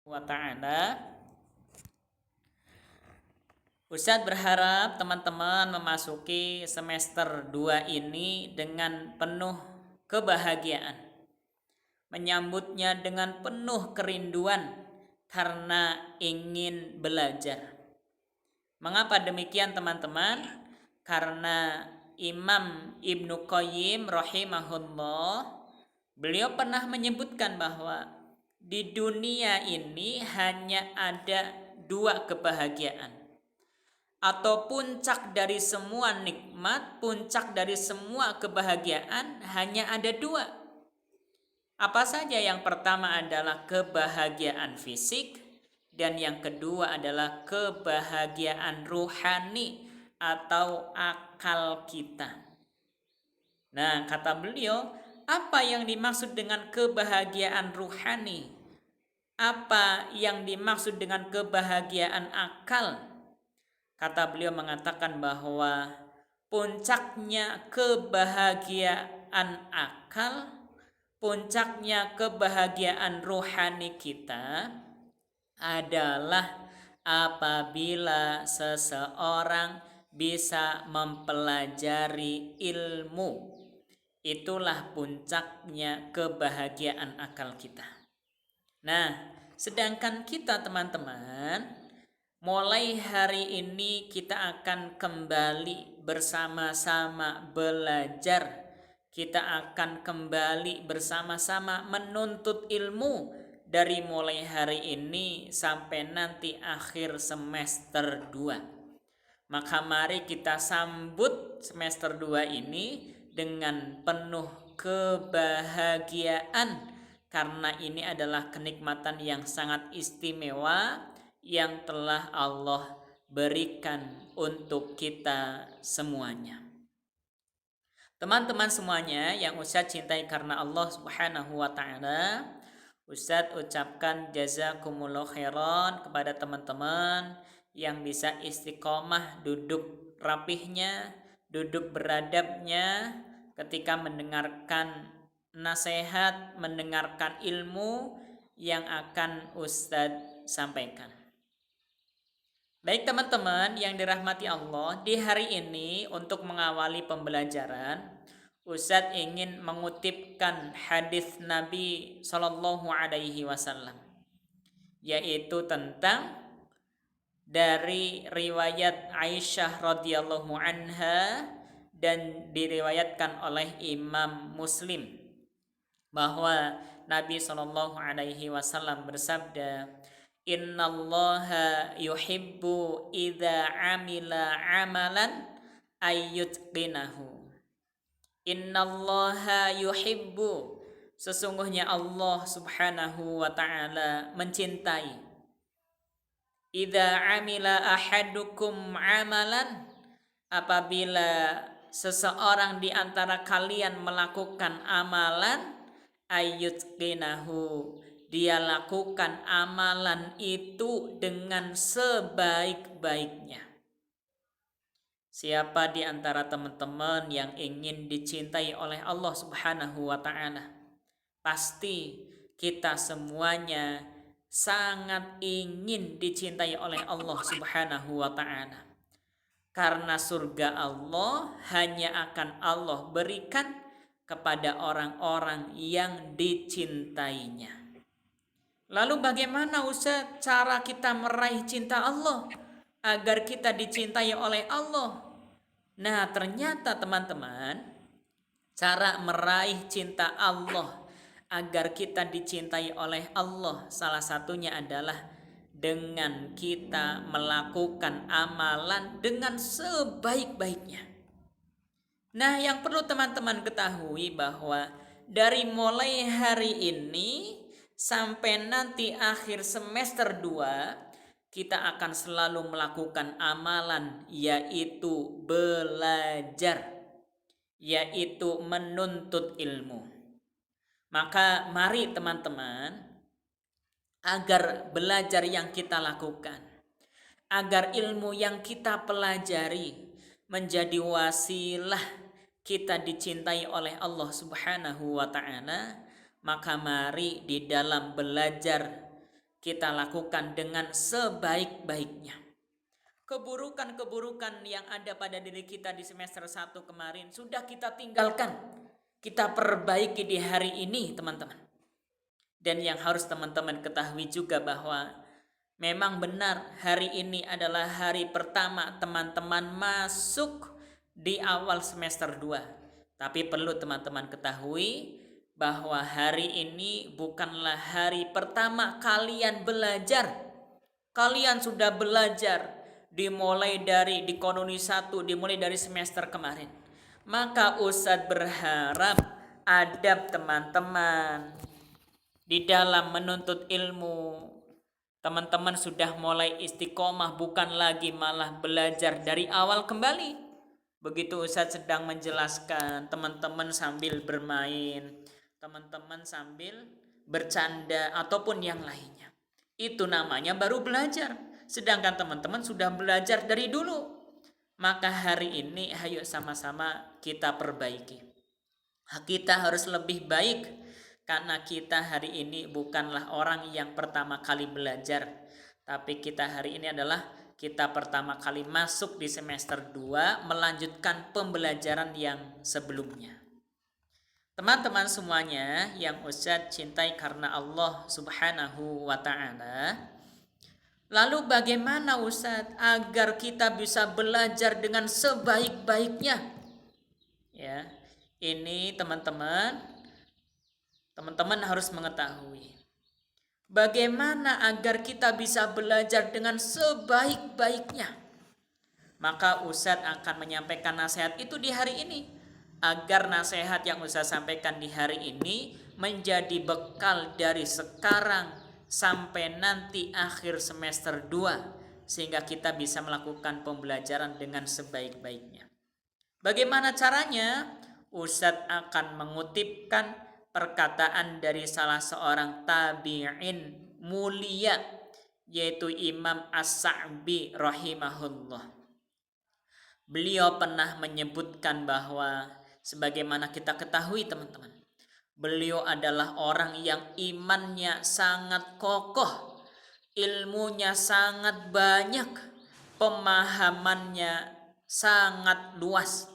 wa ta'ala. Ustadz berharap teman-teman memasuki semester 2 ini dengan penuh kebahagiaan, menyambutnya dengan penuh kerinduan karena ingin belajar. Mengapa demikian teman-teman? Karena Imam Ibnu Qayyim rahimahullah, beliau pernah menyebutkan bahwa di dunia ini hanya ada dua kebahagiaan, atau puncak dari semua nikmat, puncak dari semua kebahagiaan hanya ada dua. Apa saja? Yang pertama adalah kebahagiaan fisik, dan yang kedua adalah kebahagiaan ruhani atau akal kita. Nah, kata beliau, apa yang dimaksud dengan kebahagiaan ruhani? Apa yang dimaksud dengan kebahagiaan akal? Kata beliau mengatakan bahwa puncaknya kebahagiaan akal, puncaknya kebahagiaan rohani kita adalah apabila seseorang bisa mempelajari ilmu. Itulah puncaknya kebahagiaan akal kita. Nah, sedangkan kita teman-teman, mulai hari ini kita akan kembali bersama-sama belajar. Kita akan kembali bersama-sama menuntut ilmu dari mulai hari ini sampai nanti akhir semester 2. Maka mari kita sambut semester 2 ini dengan penuh kebahagiaan, karena ini adalah kenikmatan yang sangat istimewa yang telah Allah berikan untuk kita semuanya. Teman-teman semuanya yang Ustadz cintai karena Allah Subhanahu wa ta'ala, Ustadz ucapkan jazakumullah khairan kepada teman-teman yang bisa istiqomah duduk rapihnya, duduk beradabnya ketika mendengarkan nasihat, mendengarkan ilmu yang akan Ustadz sampaikan. Baik teman-teman yang dirahmati Allah, di hari ini untuk mengawali pembelajaran, Ustadz ingin mengutipkan hadis Nabi Shallallahu Alaihi Wasallam, yaitu tentang dari riwayat Aisyah radhiyallahu anha dan diriwayatkan oleh Imam Muslim, bahwa Nabi Shallallahu Alaihi Wasallam bersabda, Innallaha yuhibbu idza amila amalan ayyutqinahu. Innallaha yuhibbu, sesungguhnya Allah Subhanahu wa ta'ala mencintai, idza amila ahadukum amalan, apabila seseorang di antara kalian melakukan amalan, ayyutqinahu, dia lakukan amalan itu dengan sebaik-baiknya. Siapa di antara teman-teman yang ingin dicintai oleh Allah Subhanahu wa ta'ala? Pasti kita semuanya sangat ingin dicintai oleh Allah Subhanahu wa ta'ala. Karena surga Allah hanya akan Allah berikan kepada orang-orang yang dicintainya. Lalu bagaimana Ustaz cara kita meraih cinta Allah agar kita dicintai oleh Allah? Nah, ternyata teman-teman, cara meraih cinta Allah agar kita dicintai oleh Allah, salah satunya adalah dengan kita melakukan amalan dengan sebaik-baiknya. Nah, yang perlu teman-teman ketahui bahwa dari mulai hari ini sampai nanti akhir semester 2, kita akan selalu melakukan amalan, yaitu belajar, yaitu menuntut ilmu. Maka mari teman-teman, agar belajar yang kita lakukan, agar ilmu yang kita pelajari menjadi wasilah kita dicintai oleh Allah Subhanahu wa ta'ala, maka mari di dalam belajar kita lakukan dengan sebaik-baiknya. Keburukan-keburukan yang ada pada diri kita di semester 1 kemarin sudah kita tinggalkan. Kita perbaiki di hari ini, teman-teman. Dan yang harus teman-teman ketahui juga bahwa memang benar hari ini adalah hari pertama teman-teman masuk di awal semester 2. Tapi perlu teman-teman ketahui bahwa hari ini bukanlah hari pertama kalian belajar. Kalian sudah belajar dimulai dari di Konuni 1, dimulai dari semester kemarin. Maka Ustadz berharap adab teman-teman di dalam menuntut ilmu, teman-teman sudah mulai istiqomah, bukan lagi malah belajar dari awal kembali. Begitu Ustadz sedang menjelaskan, teman-teman sambil bermain, teman-teman sambil bercanda ataupun yang lainnya. Itu namanya baru belajar. Sedangkan teman-teman sudah belajar dari dulu. Maka hari ini ayo sama-sama kita perbaiki. Kita harus lebih baik karena kita hari ini bukanlah orang yang pertama kali belajar. Tapi kita hari ini adalah kita pertama kali masuk di semester 2 melanjutkan pembelajaran yang sebelumnya. Teman-teman semuanya yang Ustadz cintai karena Allah Subhanahu wa ta'ala. Lalu bagaimana Ustadz agar kita bisa belajar dengan sebaik-baiknya? Ya, ini teman-teman harus mengetahui bagaimana agar kita bisa belajar dengan sebaik-baiknya. Maka Ustadz akan menyampaikan nasihat itu di hari ini, agar nasihat yang Ustadz sampaikan di hari ini menjadi bekal dari sekarang sampai nanti akhir semester 2, sehingga kita bisa melakukan pembelajaran dengan sebaik-baiknya. Bagaimana caranya? Ustadz akan mengutipkan perkataan dari salah seorang tabi'in mulia, yaitu Imam As-Sa'bi rahimahullah. Beliau pernah menyebutkan bahwa sebagaimana kita ketahui teman-teman, beliau adalah orang yang imannya sangat kokoh, ilmunya sangat banyak, pemahamannya sangat luas.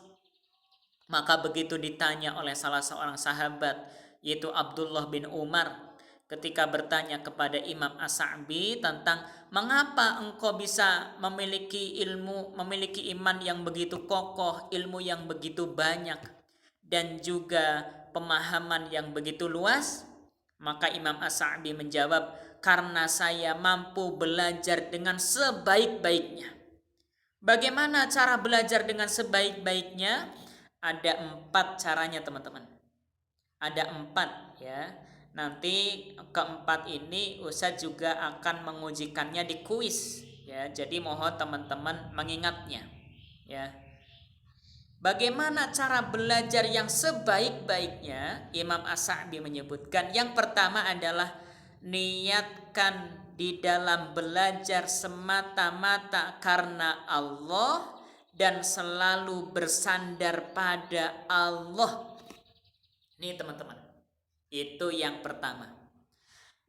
Maka begitu ditanya oleh salah seorang sahabat, yaitu Abdullah bin Umar, ketika bertanya kepada Imam As-Sa'bi tentang mengapa engkau bisa memiliki ilmu, memiliki iman yang begitu kokoh, ilmu yang begitu banyak, dan juga pemahaman yang begitu luas. Maka Imam As-Sa'bi menjawab, karena saya mampu belajar dengan sebaik-baiknya. Bagaimana cara belajar dengan sebaik-baiknya? Ada 4 caranya teman-teman. Ada 4 ya. Nanti keempat ini Ustadz juga akan mengujikannya di kuis ya. Jadi mohon teman-teman mengingatnya ya. Bagaimana cara belajar yang sebaik-baiknya? Imam As-Sa'bi menyebutkan yang pertama adalah niatkan di dalam belajar semata-mata karena Allah dan selalu bersandar pada Allah. Nih teman-teman, itu yang pertama.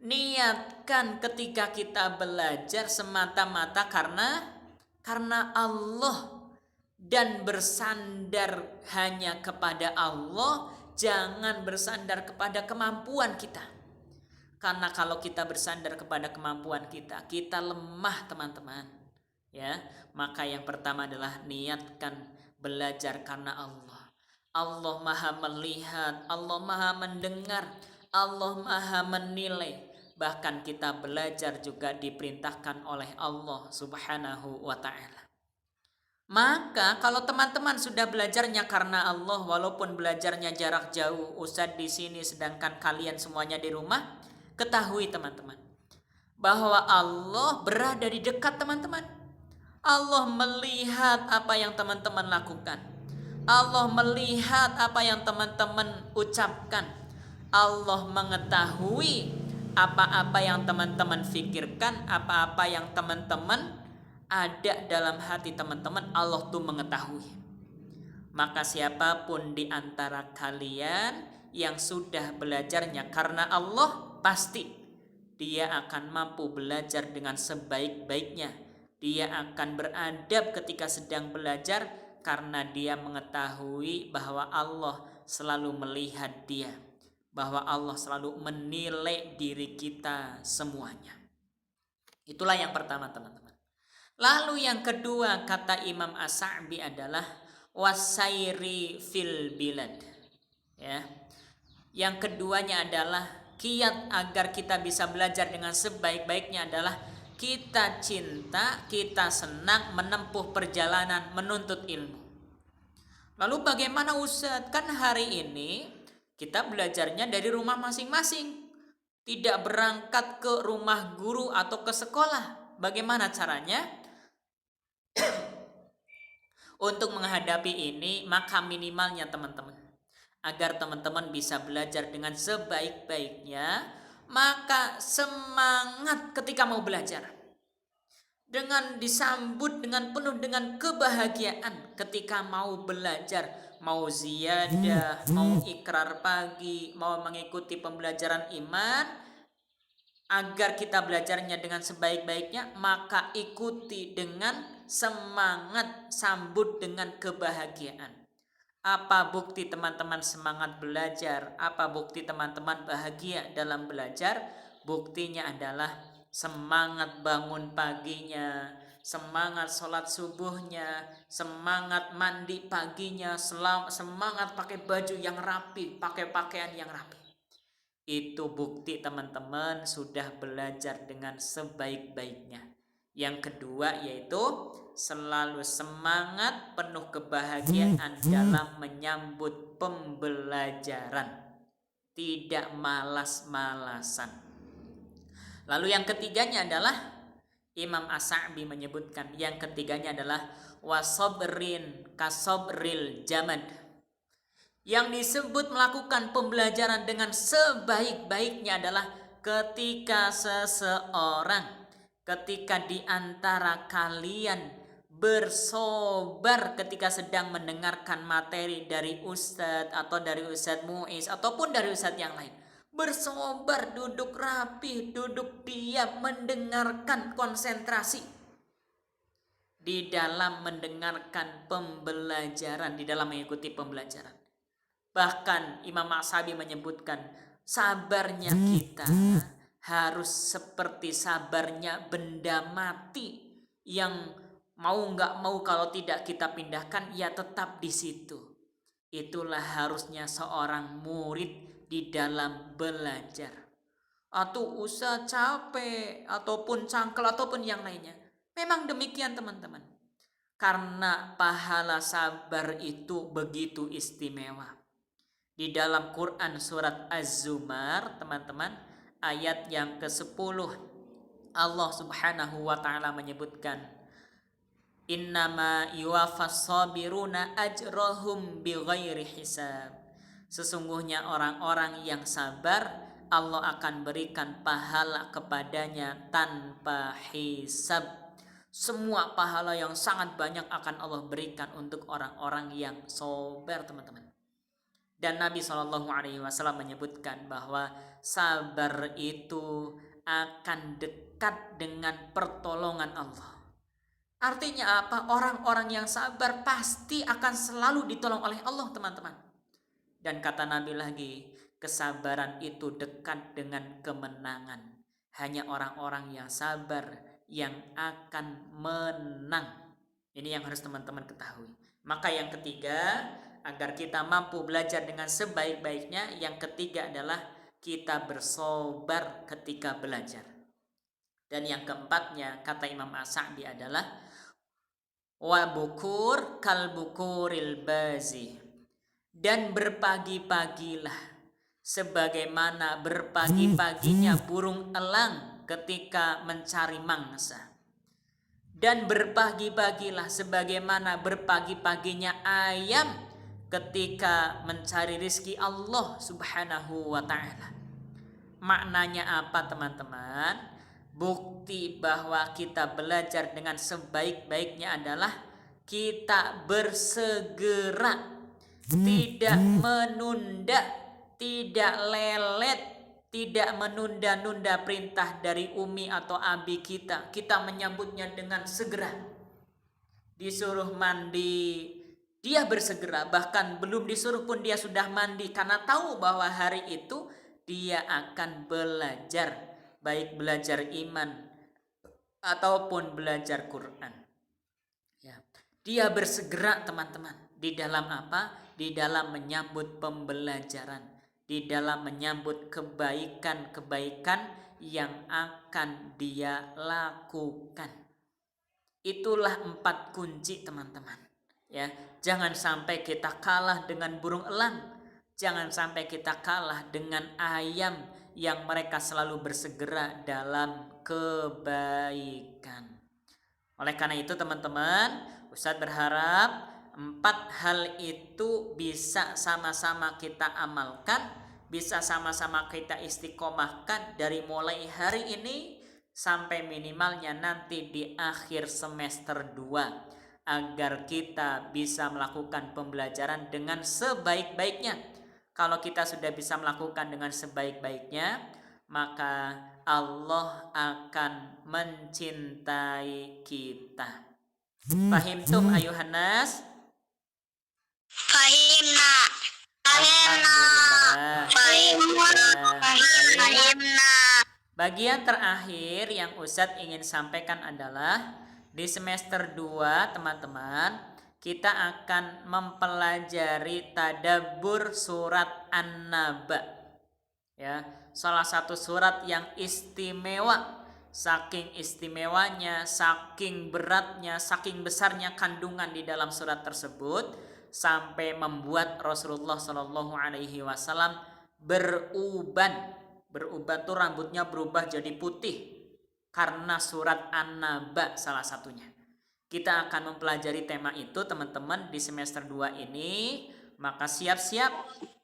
Niatkan ketika kita belajar semata-mata karena Allah dan bersandar hanya kepada Allah, jangan bersandar kepada kemampuan kita. Karena kalau kita bersandar kepada kemampuan kita, kita lemah teman-teman. Ya, maka yang pertama adalah niatkan belajar karena Allah. Allah Maha melihat, Allah Maha mendengar, Allah Maha menilai. Bahkan kita belajar juga diperintahkan oleh Allah Subhanahu wa ta'ala. Maka kalau teman-teman sudah belajarnya karena Allah, walaupun belajarnya jarak jauh, Ustadz di sini sedangkan kalian semuanya di rumah, ketahui teman-teman bahwa Allah berada di dekat teman-teman. Allah melihat apa yang teman-teman lakukan. Allah melihat apa yang teman-teman ucapkan. Allah mengetahui apa-apa yang teman-teman pikirkan, apa-apa yang teman-teman ada dalam hati teman-teman, Allah tuh mengetahui. Maka siapapun di antara kalian yang sudah belajarnya karena Allah, pasti dia akan mampu belajar dengan sebaik-baiknya. Dia akan beradab ketika sedang belajar karena dia mengetahui bahwa Allah selalu melihat dia, bahwa Allah selalu menilai diri kita semuanya. Itulah yang pertama, teman-teman. Lalu yang kedua, kata Imam As-Sa'bi adalah wasairi fil bilad. Ya. Yang keduanya adalah kiat agar kita bisa belajar dengan sebaik-baiknya adalah kita cinta, kita senang menempuh perjalanan menuntut ilmu. Lalu bagaimana Ustadz? Kan hari ini kita belajarnya dari rumah masing-masing, tidak berangkat ke rumah guru atau ke sekolah. Bagaimana caranya? Untuk menghadapi ini, maka minimalnya teman-teman, agar teman-teman bisa belajar dengan sebaik-baiknya, maka semangat ketika mau belajar. Dengan disambut dengan penuh dengan kebahagiaan ketika mau belajar, mau ziyadah, mau ikrar pagi, mau mengikuti pembelajaran iman, agar kita belajarnya dengan sebaik-baiknya, maka ikuti dengan semangat, sambut dengan kebahagiaan. Apa bukti teman-teman semangat belajar? Apa bukti teman-teman bahagia dalam belajar? Buktinya adalah semangat bangun paginya, semangat sholat subuhnya, semangat mandi paginya, semangat pakai baju yang rapi, pakai pakaian yang rapi. Itu bukti teman-teman sudah belajar dengan sebaik-baiknya. Yang kedua yaitu selalu semangat, penuh kebahagiaan dalam menyambut pembelajaran, tidak malas-malasan. Lalu yang ketiganya adalah Imam As-Sa'bi menyebutkan, yang ketiganya adalah wasobrin kasobril jamad. Yang disebut melakukan pembelajaran dengan sebaik-baiknya adalah ketika di antara kalian bersobar ketika sedang mendengarkan materi dari Ustadz atau dari Ustadz Muiz ataupun dari Ustadz yang lain. Bersobar, duduk rapi, duduk diam, mendengarkan, konsentrasi di dalam mendengarkan pembelajaran, di dalam mengikuti pembelajaran. Bahkan Imam As-Sa'bi menyebutkan sabarnya kita harus seperti sabarnya benda mati yang mau nggak mau kalau tidak kita pindahkan ya tetap di situ. Itulah harusnya seorang murid di dalam belajar. Atau usaha capek ataupun cangkel ataupun yang lainnya. Memang demikian teman-teman. Karena pahala sabar itu begitu istimewa. Di dalam Quran surat Az-Zumar, teman-teman, ayat yang ke-10, Allah Subhanahu wa taala menyebutkan, innama yuwaffas sabiruna ajrahum bighairi hisab. Sesungguhnya orang-orang yang sabar, Allah akan berikan pahala kepadanya tanpa hisab. Semua pahala yang sangat banyak akan Allah berikan untuk orang-orang yang sabar, teman-teman. Dan Nabi SAW menyebutkan bahwa sabar itu akan dekat dengan pertolongan Allah. Artinya apa? Orang-orang yang sabar pasti akan selalu ditolong oleh Allah, teman-teman. Dan kata Nabi lagi, kesabaran itu dekat dengan kemenangan. Hanya orang-orang yang sabar yang akan menang. Ini yang harus teman-teman ketahui. Maka yang ketiga, agar kita mampu belajar dengan sebaik-baiknya, yang ketiga adalah kita bersabar ketika belajar. Dan yang keempatnya, kata Imam As-Sa'bi adalah wa bukur kal bukuril bazi. Dan berpagi-pagilah sebagaimana berpagi-paginya burung elang ketika mencari mangsa. Dan berpagi-pagilah sebagaimana berpagi-paginya ayam ketika mencari rizki Allah Subhanahu wa ta'ala. Maknanya apa, teman-teman? Bukti bahwa kita belajar dengan sebaik-baiknya adalah kita bersegera, tidak menunda, tidak lelet, tidak menunda-nunda perintah dari umi atau abi kita. Kita menyambutnya dengan segera. Disuruh mandi, dia bersegera. Bahkan belum disuruh pun dia sudah mandi, karena tahu bahwa hari itu dia akan belajar, baik belajar iman ataupun belajar Quran. Ya. Dia bersegera teman-teman. Di dalam apa? Di dalam menyambut pembelajaran, di dalam menyambut kebaikan-kebaikan yang akan dia lakukan. Itulah 4 kunci teman-teman. Ya, jangan sampai kita kalah dengan burung elang. Jangan sampai kita kalah dengan ayam yang mereka selalu bersegera dalam kebaikan. Oleh karena itu teman-teman, Ustadz berharap 4 hal itu bisa sama-sama kita amalkan, bisa sama-sama kita istiqomahkan dari mulai hari ini sampai minimalnya nanti di akhir semester 2, agar kita bisa melakukan pembelajaran dengan sebaik-baiknya. Kalau kita sudah bisa melakukan dengan sebaik-baiknya, maka Allah akan mencintai kita. Fahimtum ayuhan nas? Fahimna. Fahimna. Bagian terakhir yang Ustadz ingin sampaikan adalah di semester 2 teman-teman, kita akan mempelajari tadabbur surat An-Naba. Ya, salah satu surat yang istimewa. Saking istimewanya, saking beratnya, saking besarnya kandungan di dalam surat tersebut, sampai membuat Rasulullah Shallallahu Alaihi Wasallam beruban tuh rambutnya berubah jadi putih karena surat An-Naba salah satunya. Kita akan mempelajari tema itu teman-teman di semester 2 ini. Maka siap-siap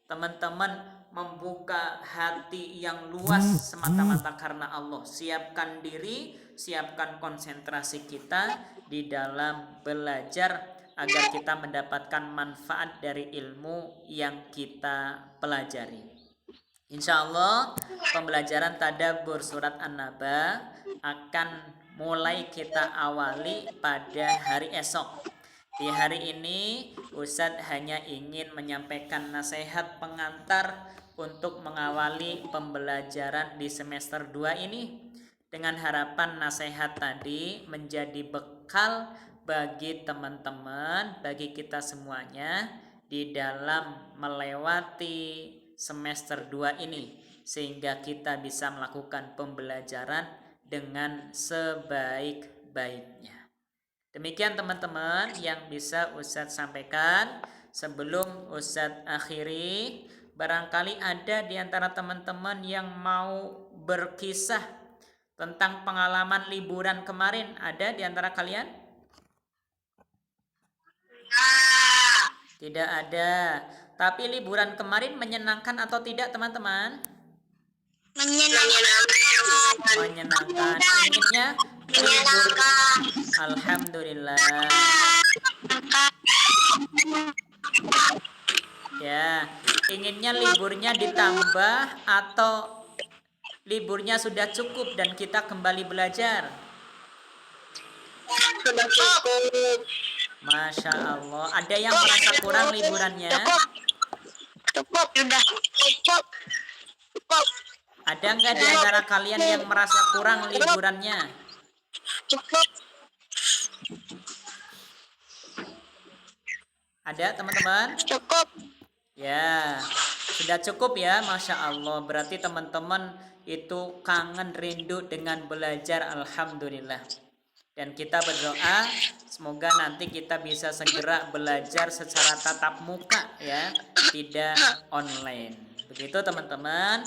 teman-teman membuka hati yang luas semata-mata karena Allah. Siapkan diri, siapkan konsentrasi kita di dalam belajar agar kita mendapatkan manfaat dari ilmu yang kita pelajari. Insya Allah pembelajaran tadabbur surat An-Naba akan mulai kita awali pada hari esok. Di hari ini Ustadz hanya ingin menyampaikan nasihat pengantar untuk mengawali pembelajaran di semester 2 ini, dengan harapan nasihat tadi menjadi bekal bagi teman-teman, bagi kita semuanya di dalam melewati semester 2 ini, sehingga kita bisa melakukan pembelajaran dengan sebaik-baiknya. Demikian teman-teman yang bisa Ustadz sampaikan. Sebelum Ustadz akhiri, barangkali ada di antara teman-teman yang mau berkisah tentang pengalaman liburan kemarin. Ada di antara kalian? Tidak ada. Tapi liburan kemarin menyenangkan atau tidak teman-teman? Menyenangkan. Inginnya libur. Alhamdulillah. Ya, inginnya liburnya ditambah atau liburnya sudah cukup dan kita kembali belajar? Sudah cukup. Masya Allah. Ada yang merasa kurang liburannya? Cukup, sudah cukup. Ada nggak di antara kalian yang merasa kurang liburannya? Cukup. Ada teman-teman? Cukup. Ya, sudah cukup ya, Masya Allah. Berarti teman-teman itu kangen rindu dengan belajar, Alhamdulillah. Dan kita berdoa semoga nanti kita bisa segera belajar secara tatap muka ya, tidak online. Begitu teman-teman.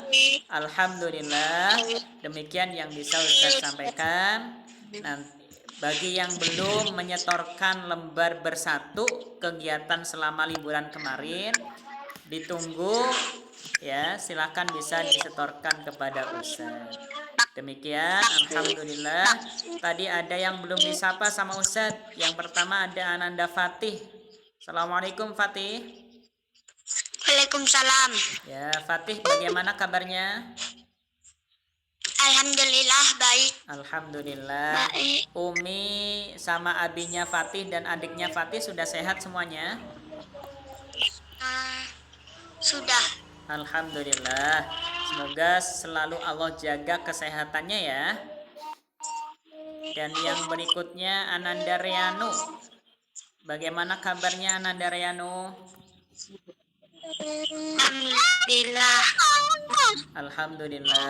Alhamdulillah. Demikian yang bisa Ustaz sampaikan. Nanti bagi yang belum menyetorkan lembar bersatu kegiatan selama liburan kemarin, ditunggu ya, silakan bisa disetorkan kepada Ustaz. Demikian, Alhamdulillah. Tadi ada yang belum disapa sama Ustadz. Yang pertama ada Ananda Fatih. Assalamualaikum Fatih. Waalaikumsalam. Ya Fatih, bagaimana kabarnya? Alhamdulillah baik. Alhamdulillah. Baik. Umi sama abinya Fatih dan adiknya Fatih sudah sehat semuanya? Sudah. Alhamdulillah. Semoga selalu Allah jaga kesehatannya ya. Dan yang berikutnya Ananda Rianu. Bagaimana kabarnya Ananda Rianu? Alhamdulillah. Alhamdulillah.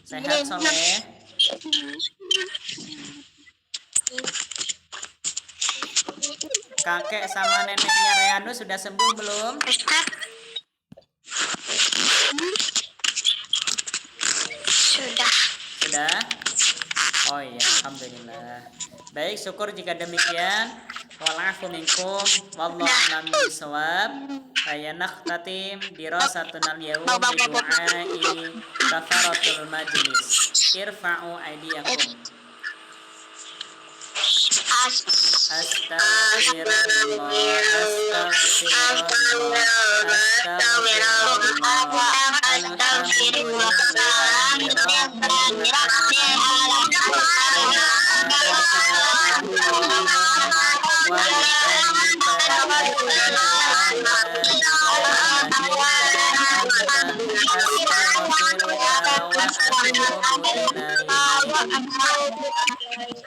Sehat soleh. Kakek sama neneknya Rianu sudah sembuh belum? Ustaz. Sudah. Sudah? Oh iya, alhamdulillah. Baik, syukur jika demikian. Walafu minkum wallahu a'lam bishawab. Fayanaqtatim dirasatunal yawm bidu'ai kafaratul majlis. Irfa'u aydiyakum. Astaghfirullah,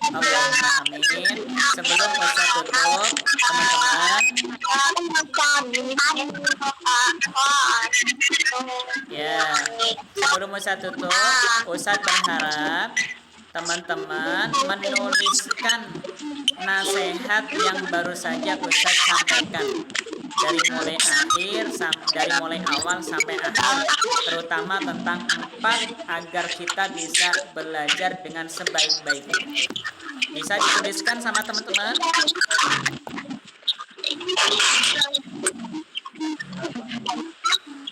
Allahumma amin. Sebelum Ustaz tutup, teman-teman, ya, sebelum Ustaz tutup, Ustaz berharap teman-teman menuliskan nasihat yang baru saja Ustaz sampaikan dari mulai awal sampai akhir, terutama tentang 4 agar kita bisa belajar dengan sebaik-baiknya. Bisa dituliskan sama teman-teman?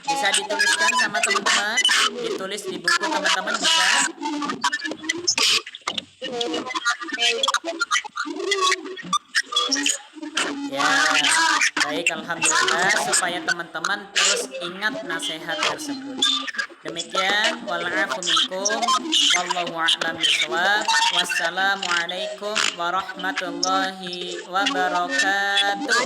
Bisa dituliskan sama teman-teman? Ditulis di buku teman-teman bisa? Ya, baik, alhamdulillah, supaya teman-teman terus ingat nasihat tersebut. Demikian, walafu minkum wallahu a'lam bishawab. Wassalamualaikum warahmatullahi wabarakatuh.